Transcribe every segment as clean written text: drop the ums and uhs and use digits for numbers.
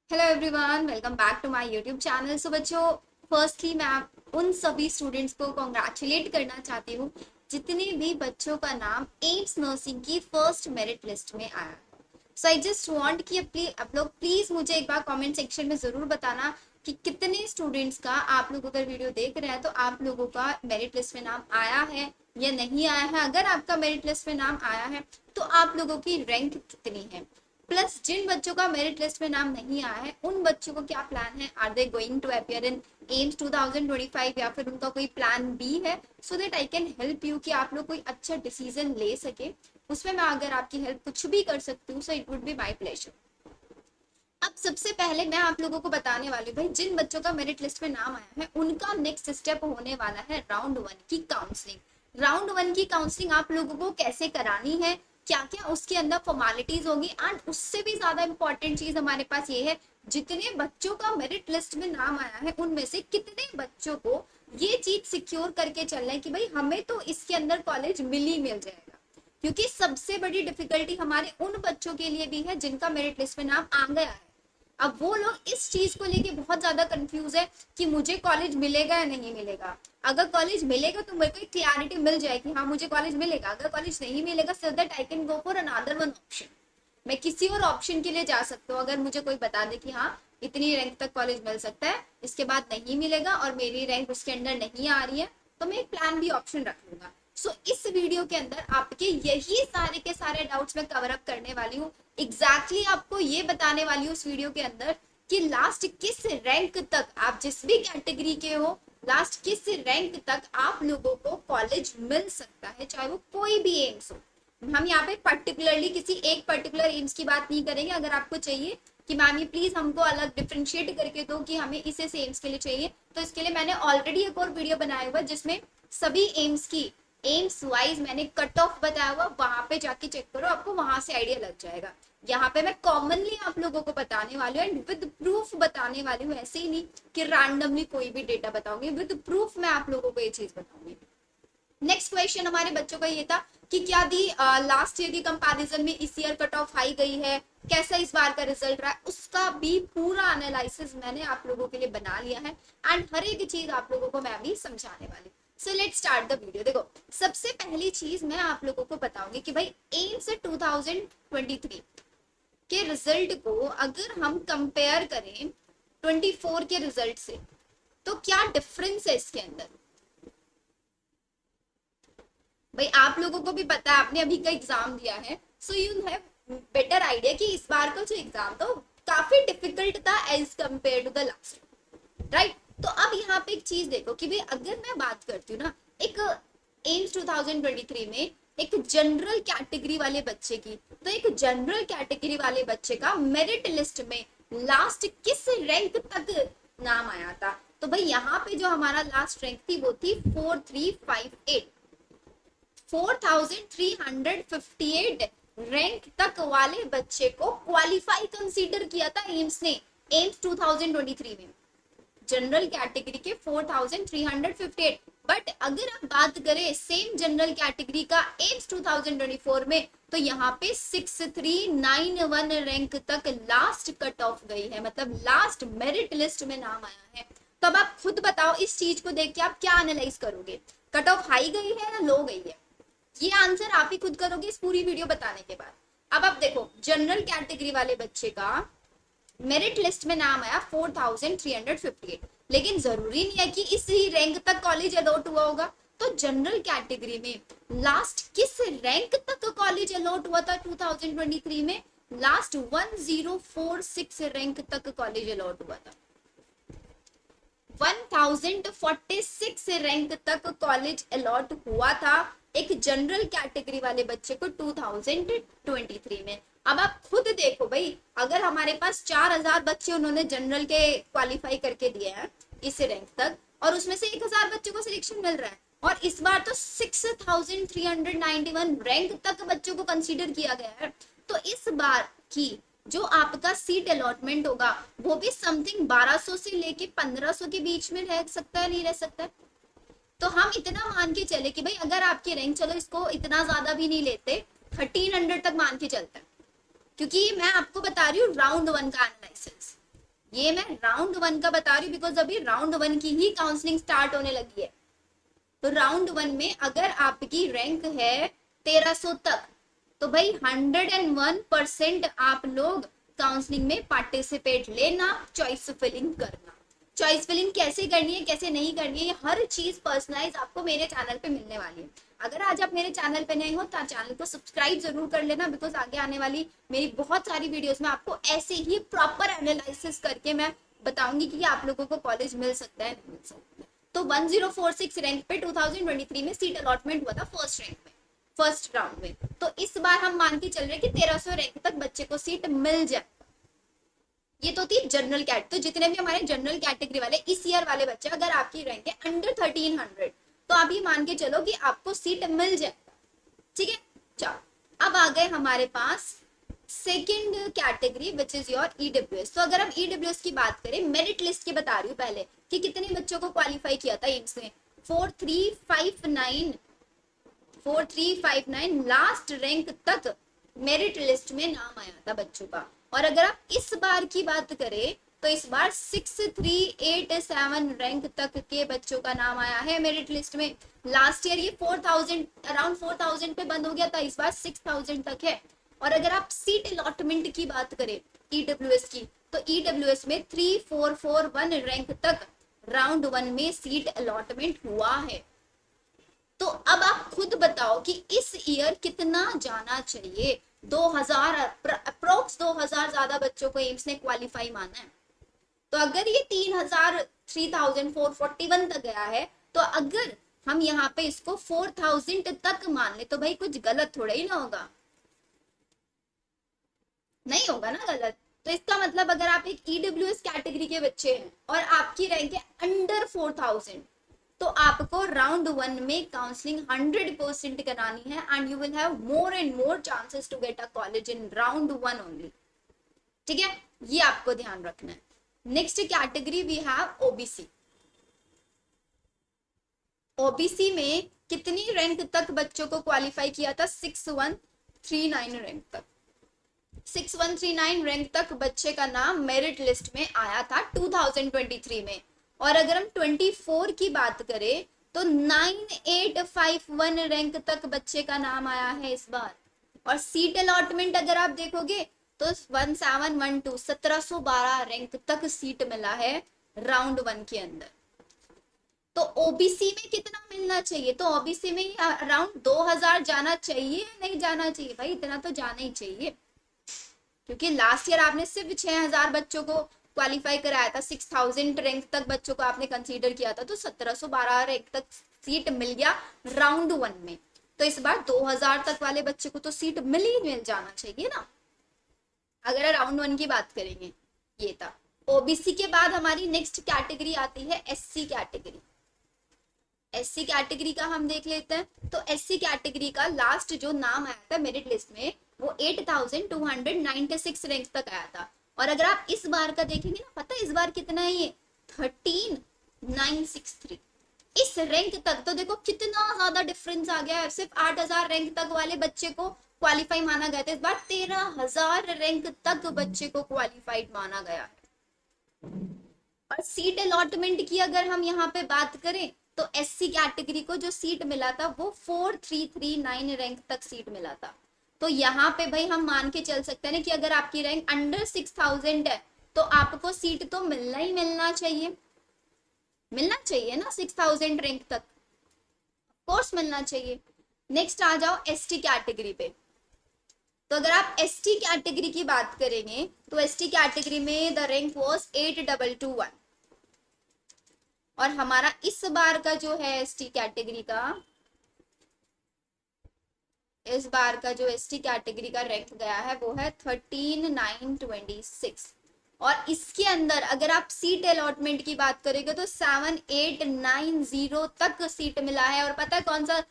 Hello everyone, welcome back to my YouTube channel. So बच्चों, firstly मैं उन सभी स्टूडेंट्स को कॉन्ग्रेचुलेट करना चाहती हूँ जितने भी बच्चों का नाम एम्स नर्सिंग की फर्स्ट मेरिट लिस्ट में आया। सो आई जस्ट वांट कि आप लोग प्लीज मुझे एक बार कमेंट सेक्शन में जरूर बताना कि कितने स्टूडेंट्स का, आप लोग अगर वीडियो देख रहे हैं तो आप लोगों का मेरिट लिस्ट में नाम आया है या नहीं आया है। अगर आपका मेरिट लिस्ट में नाम आया है तो आप लोगों की रैंक कितनी है, प्लस जिन बच्चों का मेरिट लिस्ट में नाम नहीं आया है उन बच्चों को क्या प्लान है, are they going to appear in AIIMS 2025 या फिर उनका कोई प्लान बी है, so that I can help you कि आप लोग कोई अच्छा डिसीजन ले सके। उसमें मैं अगर आपकी हेल्प कुछ भी कर सकती हूँ so it would be my pleasure. अब सबसे पहले मैं आप लोगों को बताने वाली हूँ भाई, जिन बच्चों का मेरिट लिस्ट में नाम आया है उनका नेक्स्ट स्टेप होने वाला है राउंड वन की काउंसलिंग। राउंड वन की काउंसलिंग आप लोगों को कैसे करानी है, क्या क्या उसके अंदर फॉर्मेलिटीज होगी, एंड उससे भी ज्यादा इंपॉर्टेंट चीज हमारे पास ये है, जितने बच्चों का मेरिट लिस्ट में नाम आया है उनमें से कितने बच्चों को ये चीज सिक्योर करके चलना है कि भाई हमें तो इसके अंदर कॉलेज मिल जाएगा। क्योंकि सबसे बड़ी डिफिकल्टी हमारे उन बच्चों के लिए भी है जिनका मेरिट लिस्ट में नाम आ गया है। अब वो लोग इस चीज को लेके बहुत ज्यादा कंफ्यूज है कि मुझे कॉलेज मिलेगा या नहीं मिलेगा। अगर कॉलेज मिलेगा तो मेरे को क्लियरिटी मिल जाए कि हाँ मुझे कॉलेज मिलेगा। अगर कॉलेज नहीं मिलेगा सो that I can go for another one option, मैं किसी और ऑप्शन के लिए जा सकता हूँ। अगर मुझे कोई बता दे कि हाँ इतनी रैंक तक कॉलेज मिल सकता है, इसके बाद नहीं मिलेगा और मेरी रैंक उसके अंदर नहीं आ रही है, तो मैं एक प्लान बी ऑप्शन रख लूंगा। इस वीडियो के अंदर आपके यही सारे के सारे डाउट्स मैं कवर अप करने वाली हूँ। आपको ये बताने वाली हूँ इस वीडियो के अंदर कि लास्ट किस रैंक तक, आप जिस भी कैटेगरी के हो, लास्ट किस रैंक तक आप लोगों को कॉलेज मिल सकता है, चाहे वो कोई भी एम्स हो। हम यहाँ पे पर्टिकुलरली किसी एक पर्टिकुलर एम्स की बात नहीं करेंगे। अगर आपको चाहिए कि मैम ये प्लीज हमको अलग डिफ्रेंशिएट करके दो कि हमें इस एम्स के लिए चाहिए, तो इसके लिए मैंने ऑलरेडी एक और वीडियो बनाया हुआ जिसमें सभी एम्स की एम्स वाइज मैंने कट ऑफ बताया हुआ, वहां पे जाके चेक करो, आपको वहां से आइडिया लग जाएगा। यहाँ पे मैं कॉमनली आप लोगों को बताने वाली हूँ एंड विद प्रूफ बताने वाली हूँ, ऐसे ही नहीं कि रैंडमली कोई भी डेटा बताऊंगी, विद प्रूफ मैं आप लोगों को ये चीज बताऊंगी। नेक्स्ट क्वेश्चन हमारे बच्चों का ये था कि क्या दी लास्ट ईयर की कंपैरिजन में इस ईयर कट ऑफ हाई गई है, कैसा इस बार का रिजल्ट रहा है, उसका भी पूरा एनालिसिस मैंने आप लोगों के लिए बना लिया है एंड हर एक चीज आप लोगों को मैं अभी समझाने वाली। So let's start the video. देखो, सबसे पहली चीज मैं आप लोगों को बताऊंगी कि भाई एम्स 2023 के रिजल्ट को अगर हम कंपेयर करें 24 के रिजल्ट से तो क्या डिफरेंस है इसके अंदर। भाई आप लोगों को भी पता है, आपने अभी का एग्जाम दिया है, so you have better idea कि इस बार का जो एग्जाम था काफी डिफिकल्ट था as compare to the last, right. तो अब यहाँ पे एक चीज देखो कि भाई अगर मैं बात करती हूँ ना, एक एम्स 2023 में एक जनरल कैटेगरी वाले बच्चे की, तो एक जनरल कैटेगरी वाले बच्चे का मेरिट लिस्ट में लास्ट किस रैंक तक नाम आया था, तो भाई यहाँ पे जो हमारा लास्ट रैंक थी वो थी 4358। 4358 रैंक तक वाले बच्चे को क्वालिफाई कंसीडर किया था एम्स ने, एम्स 2023 में जनरल कैटेगरी के 4358। बट अगर आप बात करें सेम जनरल कैटेगरी का एम्स 2024 में, तो यहाँ पे 6391 रैंक तक लास्ट कट ऑफ गई है, मतलब लास्ट मेरिट लिस्ट में नाम आया है। तो अब आप खुद बताओ, इस चीज को देख के आप क्या एनालाइज करोगे, कट ऑफ हाई गई है या लो गई है। ये आंसर आप ही खुद करोगे इस पूरी वीडियो बताने के बाद। अब आप देखो, जनरल कैटेगरी वाले बच्चे का मेरिट लिस्ट में नाम आया 4358, लेकिन जरूरी नहीं है कि इसी रैंक तक कॉलेज अलॉट हुआ होगा। तो जनरल कैटेगरी में लास्ट किस रैंक तक कॉलेज अलॉट हुआ था 2023 में, लास्ट 1046 रैंक तक कॉलेज अलॉट हुआ था। 1046 रैंक तक कॉलेज अलॉट हुआ था एक जनरल कैटेगरी वाले बच्चे को 2023 में। अब आप खुद देखो भाई, अगर हमारे पास 4000 बच्चे उन्होंने जनरल के क्वालिफाई करके दिए हैं इस रैंक तक, और उसमें से 1000 बच्चों को सिलेक्शन मिल रहा है, और इस बार तो 6391 रैंक तक बच्चों को कंसीडर किया गया है, तो इस बार की जो आपका सीट अलॉटमेंट होगा वो भी समथिंग 1200 से लेके 1500 के बीच में रह सकता है, नहीं रह सकता है। तो हम इतना मान के चले कि भाई अगर आपकी रैंक, चलो इसको इतना ज्यादा भी नहीं लेते, 1300 तक मान के चलते हैं, क्योंकि मैं आपको बता रही हूँ राउंड वन का एनालिसिस। ये मैं राउंड 1 का बता रही हूँ बिकॉज अभी राउंड 1 की ही काउंसलिंग स्टार्ट होने लगी है। तो राउंड 1 में अगर आपकी रैंक है 1300 तक, तो भाई 101% आप लोग काउंसलिंग में पार्टिसिपेट लेना, चॉइस फिलिंग करना। चॉइस फिलिंग कैसे करनी है, कैसे नहीं करनी है, ये हर चीज पर्सनलाइज आपको मेरे चैनल पे मिलने वाली है। अगर आज आप मेरे चैनल पे नए हो तो चैनल को सब्सक्राइब जरूर कर लेना, बिकॉज आगे आने वाली मेरी बहुत सारी वीडियोस में आपको ऐसे ही प्रॉपर एनालिसिस करके मैं बताऊंगी कि आप लोगों को कॉलेज मिल सकता है नहीं मिल सकता है। तो 1046 रैंक पे 2023 में सीट अलॉटमेंट हुआ था फर्स्ट रैंक में, फर्स्ट राउंड में। तो इस बार हम मान के चल रहे हैं कि 1300 रैंक तक बच्चे को सीट मिल जाए। ये तो थी जनरल कैट। तो जितने भी हमारे जनरल कैटेगरी वाले इस ईयर वाले बच्चे, अगर आपकी रैंक है अंडर 1300, तो आप ये मान के चलो कि आपको सीट मिल जाए। ठीक है, चलो अब आ गए हमारे पास second category which is your EWS. तो अगर हम ईडब्ल्यूएस की बात करें, मेरिट लिस्ट की बता रही हूँ पहले कि कितने बच्चों को क्वालिफाई किया था एम्स में। 4359 लास्ट रैंक तक मेरिट लिस्ट में नाम आया था बच्चों का। और अगर आप इस बार की बात करें तो इस बार 6387 रैंक तक के बच्चों का नाम आया है मेरिट लिस्ट में। लास्ट ईयर ये 4000 अराउंड 4000 पे बंद हो गया था, इस बार 6000 तक है। और अगर आप सीट अलॉटमेंट की बात करें ईडब्ल्यूएस की, तो ईडब्ल्यूएस में 3441 रैंक तक राउंड 1 में सीट अलॉटमेंट हुआ है। तो अब आप खुद बताओ कि इस ईयर कितना जाना चाहिए। 2000 अप्रोक्स 2000 ज्यादा बच्चों को एम्स ने क्वालिफाई माना है। तो अगर ये 3441 तक गया है, तो अगर हम यहाँ पे इसको 4000 तक मान ले तो भाई कुछ गलत थोड़ा ही ना होगा, नहीं होगा ना गलत। तो इसका मतलब अगर आप एक ईडब्ल्यूएस कैटेगरी के बच्चे हैं और आपकी रैंक है अंडर 4000, तो आपको राउंड 1 में काउंसलिंग 100% करानी है and you will have more and more chances to get a college in round 1 only. ठीक है, ये आपको ध्यान रखना है। Next category we have OBC. OBC में कितनी रैंक तक बच्चों को क्वालिफाई किया था? 6139 रैंक तक। 6139 रैंक तक बच्चे का नाम मेरिट लिस्ट में आया था 2023 में। और अगर हम 24 की बात करें तो 9851 रैंक तक बच्चे का नाम आया है इस बार। और सीट अलॉटमेंट अगर आप देखोगे तो 1712 1712 रैंक तक सीट मिला है राउंड 1 के अंदर। तो ओबीसी में कितना मिलना चाहिए? तो ओबीसी में अराउंड 2000 जाना चाहिए, नहीं जाना चाहिए? भाई इतना तो जाना ही चाहिए, क्योंकि लास्ट ईयर आपने सिर्फ 6000 बच्चों को क्वालिफाई कराया था, 6000 रैंक तक बच्चों को आपने कंसीडर किया था, तो 1712 रैंक तक सीट मिल गया राउंड 1 में। तो इस बार 2000 तक वाले बच्चे को तो सीट मिल जाना चाहिए ना, अगर राउंड 1 की बात करेंगे। ये था ओबीसी के बाद हमारी नेक्स्ट कैटेगरी आती है एससी कैटेगरी। एससी कैटेगरी का हम देख लेते हैं। तो एससी कैटेगरी का लास्ट जो नाम आया था मेरिट लिस्ट में वो 8296 रैंक तक आया था। और अगर आप इस बार का देखेंगे ना, पता है इस बार कितना है? ये 13963 इस रैंक तक। तो देखो कितना ज्यादा डिफरेंस आ गया है। सिर्फ 8000 रैंक तक वाले बच्चे को क्वालिफाई माना गया था, इस बार 13000 रैंक तक बच्चे को क्वालिफाइड माना गया है। और सीट अलॉटमेंट की अगर हम यहाँ पे बात करें तो एससी कैटेगरी को जो सीट मिला था वो 4339 रैंक तक सीट मिला था। तो यहाँ पे भाई हम मान के चल सकते हैं कि अगर आपकी रैंक अंडर 6000 है तो आपको सीट तो मिलना ही मिलना चाहिए, मिलना चाहिए ना 6000 रैंक तक, कोर्स मिलना चाहिए। नेक्स्ट आ जाओ एसटी कैटेगरी पे। तो अगर आप एसटी कैटेगरी की बात करेंगे तो एसटी कैटेगरी में द रैंक वाज 8221। और हमारा इस बार का जो है एसटी कैटेगरी का, इस बार का जो एसटी कैटेगरी का रैंक गया है वो है 13926। और इसके अंदर अगर आप सीट अलॉटमेंट की बात करेंगे तो 7890 तक सीट मिला है। और पता है कौन सा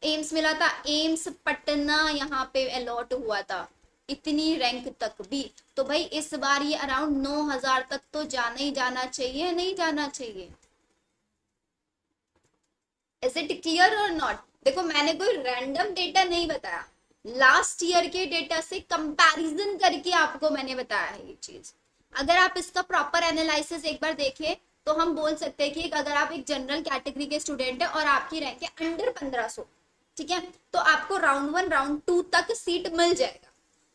एम्स मिला था? एम्स पटना यहाँ पे अलॉट हुआ था, इतनी रैंक तक भी। तो भाई इस बार ये अराउंड 9000 तक तो जाना ही जाना चाहिए, नहीं जाना चाहिए? इज इट क्लियर और नॉट? देखो मैंने कोई रैंडम डेटा नहीं बताया, लास्ट ईयर के डेटा से कंपैरिजन करके आपको मैंने बताया है ये चीज। अगर आप इसका प्रॉपर एनालिसिस एक बार देखें तो हम बोल सकते हैं कि अगर आप एक जनरल कैटेगरी के स्टूडेंट है और आपकी रैंक है अंडर 1500, ठीक है, तो आपको राउंड 1 राउंड 2 तक सीट मिल जाएगा।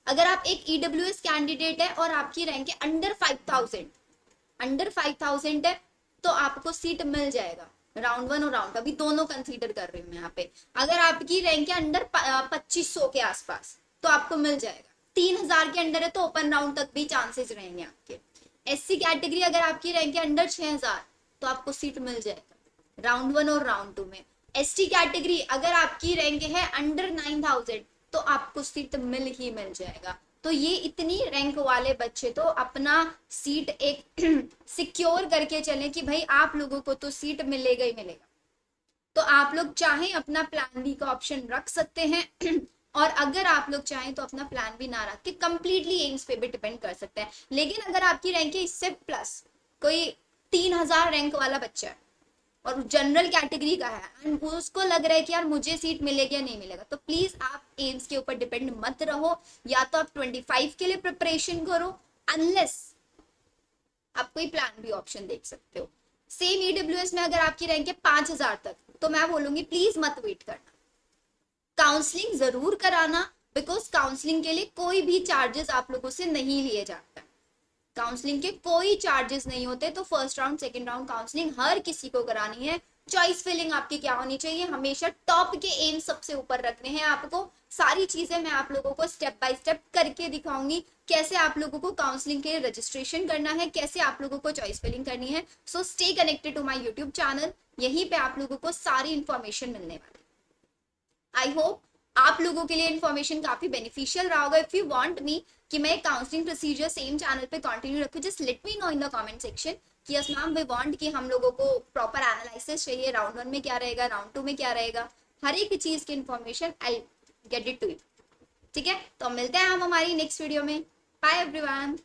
अगर आप एक ईडब्ल्यूएस कैंडिडेट है और आपकी रैंक है अंडर 5000 है, तो आपको सीट मिल जाएगा राउंड 1 और राउंड, अभी दोनों कंसीडर कर रही हूँ मैं यहाँ पे। अगर आपकी रैंक है अंडर 2500 के आसपास तो आपको मिल जाएगा। 3000 के अंडर है तो ओपन राउंड तक भी चांसेस रहेंगे आपके। एससी कैटेगरी अगर आपकी रैंक है अंडर 6000 तो आपको सीट मिल जाएगा राउंड 1 और राउंड 2 में। एसटी कैटेगरी अगर आपकी रैंक है अंडर 9000 तो आपको सीट मिल ही मिल जाएगा। तो ये इतनी रैंक वाले बच्चे तो अपना सीट एक सिक्योर करके चलें कि भाई आप लोगों को तो सीट मिलेगा ही मिलेगा। तो आप लोग चाहें अपना प्लान बी का ऑप्शन रख सकते हैं और अगर आप लोग चाहें तो अपना प्लान बी ना रख के कंप्लीटली एम्स पे भी डिपेंड कर सकते हैं। लेकिन अगर आपकी रैंक है इससे प्लस, कोई 3000 रैंक वाला बच्चा है और जनरल कैटेगरी का है एंड उसको लग रहा है कि यार मुझे सीट मिलेगी या नहीं मिलेगा, तो प्लीज आप एम्स के ऊपर डिपेंड मत रहो। या तो आप 25 के लिए प्रिपरेशन करो, अनलेस आप कोई प्लान बी ऑप्शन देख सकते हो। सेम ईडब्ल्यूएस में अगर आपकी रैंक है 5000 तक तो मैं बोलूंगी प्लीज मत वेट करना, काउंसलिंग जरूर कराना, बिकॉज काउंसलिंग के लिए कोई भी चार्जेस आप लोगों से नहीं लिए जाते। काउंसलिंग के कोई चार्जेस नहीं होते। तो first round second round counselling हर किसी को करानी है। चॉइस फिलिंग आपकी क्या होनी चाहिए, हमेशा टॉप के एम सबसे ऊपर रखने हैं आपको। सारी चीजें मैं आप लोगों को स्टेप बाय स्टेप करके दिखाऊंगी, कैसे आप लोगों को काउंसलिंग के रजिस्ट्रेशन करना है, कैसे आप लोगों को चॉइस फिलिंग करनी है। So stay connected to my YouTube channel, यहीं पे आप लोगों को सारी इंफॉर्मेशन मिलने वाली। आई होप आप लोगों के लिए इन्फॉर्मेशन काफी बेनिफिशियल रहा होगा। इफ यू वांट मी कि मैं काउंसलिंग प्रोसीजर सेम चैनल पे कंटिन्यू रखूं, just let me know in the comment section कि यस मैम वी वांट कि हम लोगों को प्रॉपर एनालिसिस चाहिए, राउंड 1 में क्या रहेगा, राउंड 2 में क्या रहेगा, हर एक चीज की information I get it to you. ठीक है, तो मिलते हैं हम हमारी नेक्स्ट वीडियो में। Bye everyone.